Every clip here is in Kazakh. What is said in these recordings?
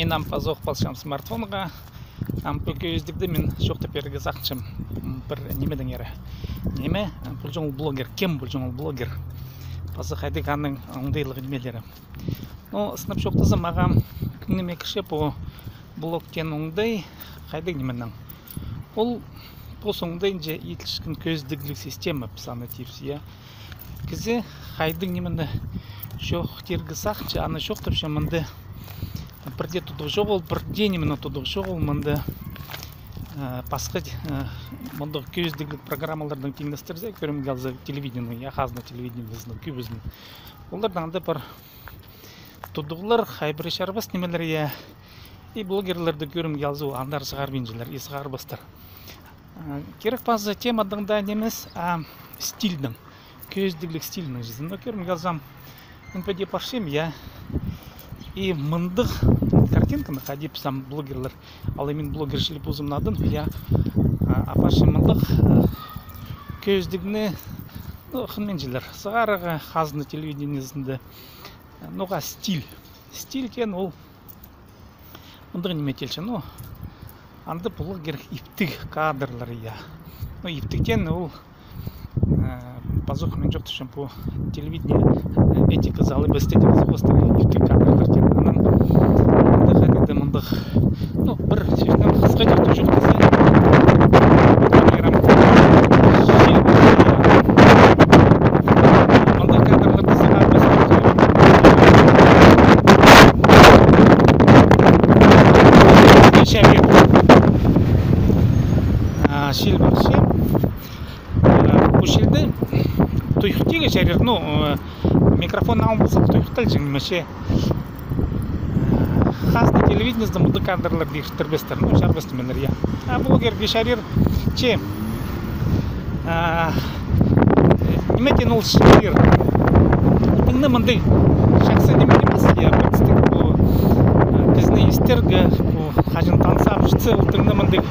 Мен ампазоқ балшам смартфонға көздікді мен шоқтап берге сақчым бір немеден ері. Неме? Бұл жоңыл блогер. Кем бұл жоңыл блогер? Пасы қайдық аның оңдайлығы немелері. Сынып шоқтызы мағам күннеме кіші по блогтен оңдай қайдық неменің. Ол пос оңдайынша етілшкін көздігілік система пысаны тирсия. Кізі қайдық неменді шоқ тергі сақчы аны шоқтап шамынды бірде тұдық жоқ ол, бірде немені тұдық жоқ ол мұнды басқа мұндық көздігілік программалардың теңдестірзе көрім қалзы телевидение, яқазны телевидениесінің көбізін. Олардан да бір тұдығылар, қайбірі шарбас немелер е, и блогерлерді көрім қалзы андар сығар бенжілер, есіғар бастар. Керек базы темадың да немес стильдің, көздігілік стильдің жизін. Көрім қалзам, үнпәде паршем, я. И мындық картинканы қадеп сам блогерлер, ал емен блогершіліп ұзымнадың, я апашы мындық көздігіні қынменжілер. Сығарығы қазыны телевидениесінде ноға стиль. Стиль кен ол мындық неметелші. Анды блогер иптік кадрлар, я. Иптіктен ол пазух мен жоқ түшін по телевидение этика залы бәстетімізі қостары иптік кадрлар кен. Анан қадеді мындық бір сөзінен қысқа жоқты жоқ десе мындық кадрларды сыға шел баршы көшелді тұйықтеге жәрер, микрофон алынбылсақ тұйықтал жеңмеше қазды телевидениесді мұнды кадрлар дейірттір бестер, жарбасты менер, я. Блогерге жәрер, че, неметін ол жәрер, бұнды мұнды жақсы немен емес, я, бәкістік бұл кізіне естергі, қажын тансап жытсы, ұлтыңды мұнды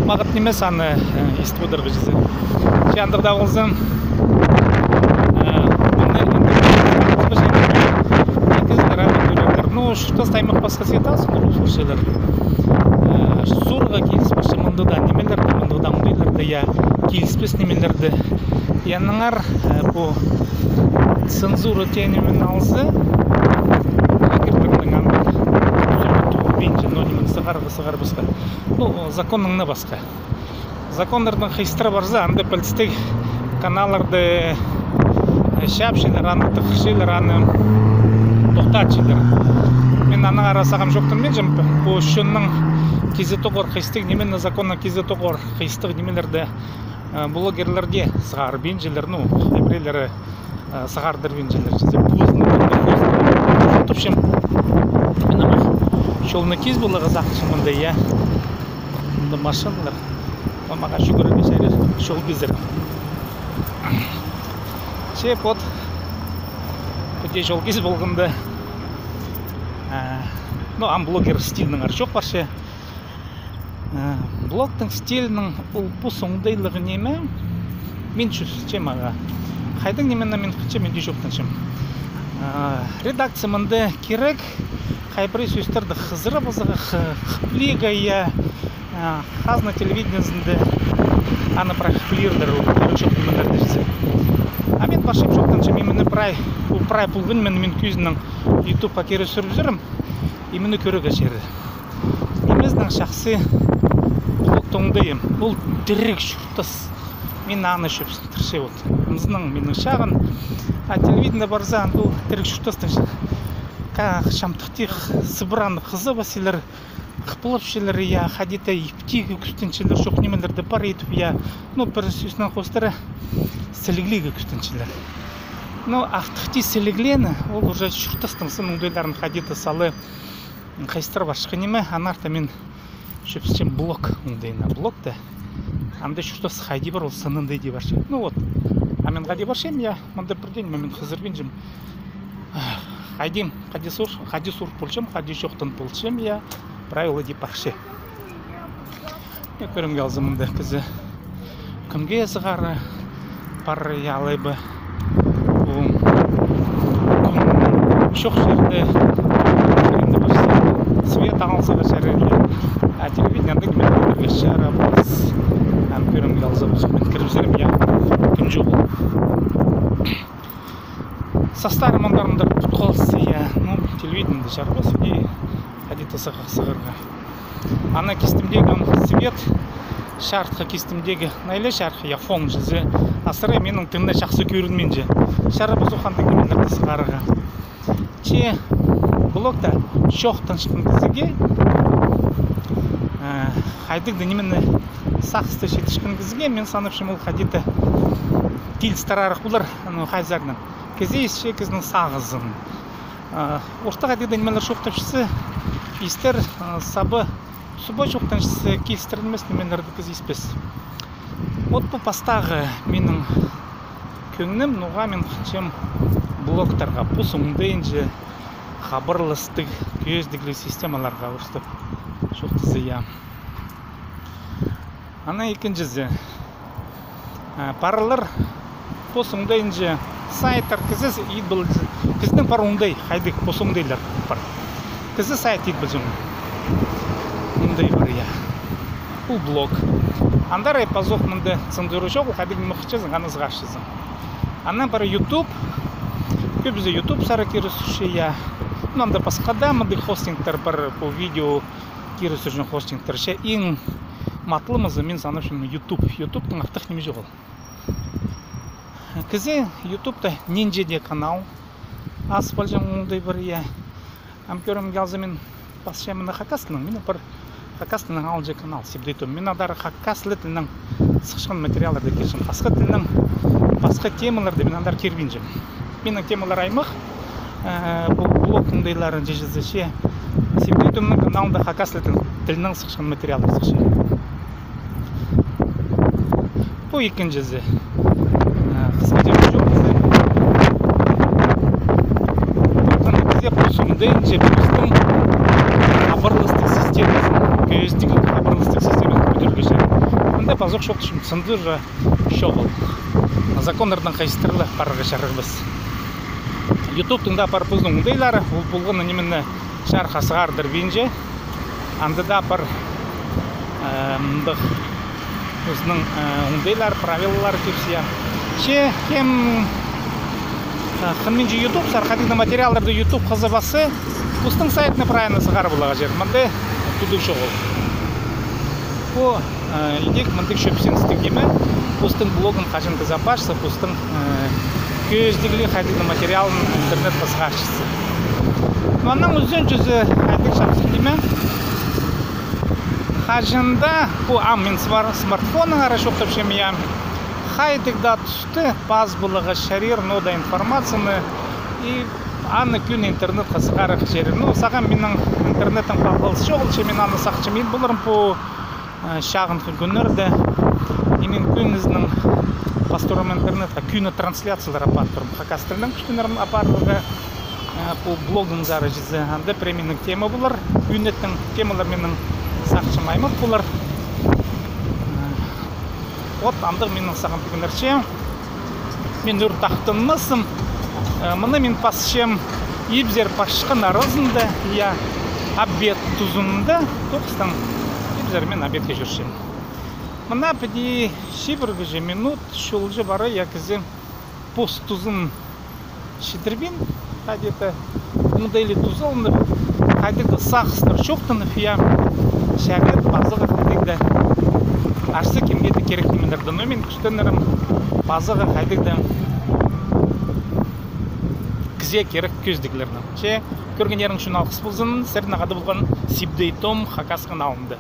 мағыт немес аны естіп өдіргі жүзі. Жандырда болзым, что стаймық басқа сетасы, ұлшылар. Сұрға келіспеші мұндыда немелерді, мұндыда мұндайларды, я келіспес немелерді. Яныңар бұл цензура тенемен алзы, әкірдердің аңдық, сүргіту бенжі, немен сығар басқа. Законның басқа. Закондардың қайыстыра барзы, аңды пәлістік каналарды шапшылар, аны тұқшылар, аны тоқтатшылар. Мен аны арасағам жоқтым мен жымпы. Бұл үшіннің кезі тоғыр қайыстық, немен законның кезі тоғыр қайыстық немелерді блогерлерге сығар бенжілер, әбірелері сығардыр бенжілер. Тұпшым, мен ама шолыны кез болығы зақшымында, я. Мұнда машиналар, маға жүгірі бешәрер, шол кезір. Шеп от, көте жол кез болғында, блогер стилінің ар жоқ баршы. Блогтың стилінің бұл соңдайлығы неме, мен шүрсічем аға. Қайдың немен мен қыча мен де жоқтыншым. Редакциямында керек, қайбірі сөздерді қызыры базығы қыплеға я, қазына телевидениесінде аны прай қыплердір, ол жоқтың мендерді жесе. Мен башып жоқтыншым, емені прай пұлғын мен көзінің ютубқа кері сүріп жүрім, емені көрігі жері. Емезнің шақсы блогтоңдайым, ол дірек шұртыс, мен аны шөпсін тұршы от. Мұзының менің шағын, телевидение барза, бұл дірек шұртыстың шамтықтық сыбыраны қызы басылар, қыпылып шелер, я, қадеті ептегі күстіншілер, шоқ немелерді бар етіп, я, бір сөзінен қостары сіліглегі күстіншілер. Ақтықты сіліглені, ол уже шұртыстың сын ұңдайларын қадеті салы қайыстыр башқы неме, анарта мен шөпсічем блог ұңдайына. Блогты, аңды шұртыс қайди бар, ол сынындай де баршы. Амен қади баршем, я, мұнда бірден мен қызырбен жым. Қадим, қади сұр пұлшым, қади жоқтын пұлшым, я, правилы де баршы. Көрім қалзы мұнда кізі күнге зығары бар ялайбы. Шоқ жерде свет со старым андарымдар құтқалысы, ну, телевидениеде жарбас, и әдеті сығырға. Ана кестімдегі свет, шартқа кестімдегі найлы шарқы, я фон жүзі, асыры менің тыңда жақсы көрінмен же. Шары бұзуқанды көріндірді сығырға. Че, блокта шоқтан шыққан кізіге, қайдықты немені сақсты шетішкен кізіге, мен саныпшым ол қадеті тил старарық бұлар қайзағынан. Кізе есе кізінің сағызын. Орта қадеті немелер шоқтапшысы, истер сабы субой шоқтаншысы келістірілмес немелерді кіз еспес. Вот бұл пастағы менің көңнім, нұға мен қычым блоктарға, бұл соңдайынжы хабарластық көздігілі системаларға ұрыстып шоқтызы я. Ана екіншізі паралар бұл соңдайынжы сайттар кізіз ет бұл кіздің пар оңдай қайдық бұл соңдайлар бар. Кізі сайт ет бұл жоң оңдай бар я. Бұл блог. Андар айпазоқ мұнды цензуры жоқ, қайдық мұқчызың, ғаныз ғашызың. Ана бары YouTube, көп бізде YouTube сары керісуші я. Мында басқада мұнды хостингтар бар бұл видео керісушін хостингтар. Ше ең матлымызы мен саныпшым YouTube. YouTube'тың ақтық неме жоқ ол. Кізі YouTube'та Ninja канал. Асфал жан оңдай бар я. Амкерім gəlзі мен басшы мұнда хакастының. Мен бір хакастының алжы канал сепдейтім. Мен адары хакастлы тілінің сықшқан материаларды кершім. Басқа темаларды мен адар кербен жем. Менің темалар аймақ. Бұл блогындайларын жежізі ше. Сепдейтімнің каналында хакастлы тілінің сықшқан материалдар сықшы. Бұл екен жезі. Қысқа жем жоғызы. Бұлсыңдайын жебіміздің хабарлыстық системасын, көздегі хабарлыстық системасын көтерге жер. Бұнда базық шоқты шым цензура шоғыл. Законлардан қайыстырылы парыға шарығыз. YouTube-тың да пар бұздың ұңдайлары, бұлғыны немені шарқасығардыр бейінже. Анды да пар өзінің ұңдайлар, правилалар кепсия. Ше, кем қынменші YouTube сарқадықты материалдарды YouTube қызыбасы бұстың сайтыны правильно сығар бұлаға жер. Мұнды түді шоғыл. Бұл едек мұндық шөпсеністік емі бұстың блогын қажынды запашсы, бұстың көздігілі қадықты материалын интернет қызғашысы. Мұнның үзен жүзі қадық шапсық емі қажында бұл мен смартфонның ара шоқтап шемия қайдықда түсті баз бұлығы шарир нода информацияны и аны күн интернет қызғарық жерір. Саған менің интернеттің бағылысы жоғылшы, мен аны сақчы мен бұлырым бұл шағын күнерді. Мен күнізінің пасторым интернетқа күні трансляциялар апартырым. Хакастырның күштінерім апарлығы бұл блогын зары жізі. Анды пременің тема бұлар. Күнеттің темалар менің сақчым аймақ бұлар. Вот андық менің саған бүгінерше. Мен үр тақтынмысым. Мұны мен пасшем ебзер пашқын арызында, я обед тұзында, тоқыстан ебзер мен обедке жүршем. Мұна піде шебіргі же минут шолжы бары якізі пост тұзын шедірбен, қадеті мұндайлы тұзылынып, қадеті сақыстыр шоқтынып, я шәгет базығы қадеті арсы кемгеті керек немелерді. Но мен күштенерім базығы қадеті кізе керек көздігілерді. Көрген ерің үшін алқыс болсын, сәрдің ағады болған Сибдейтом Хакас каналында.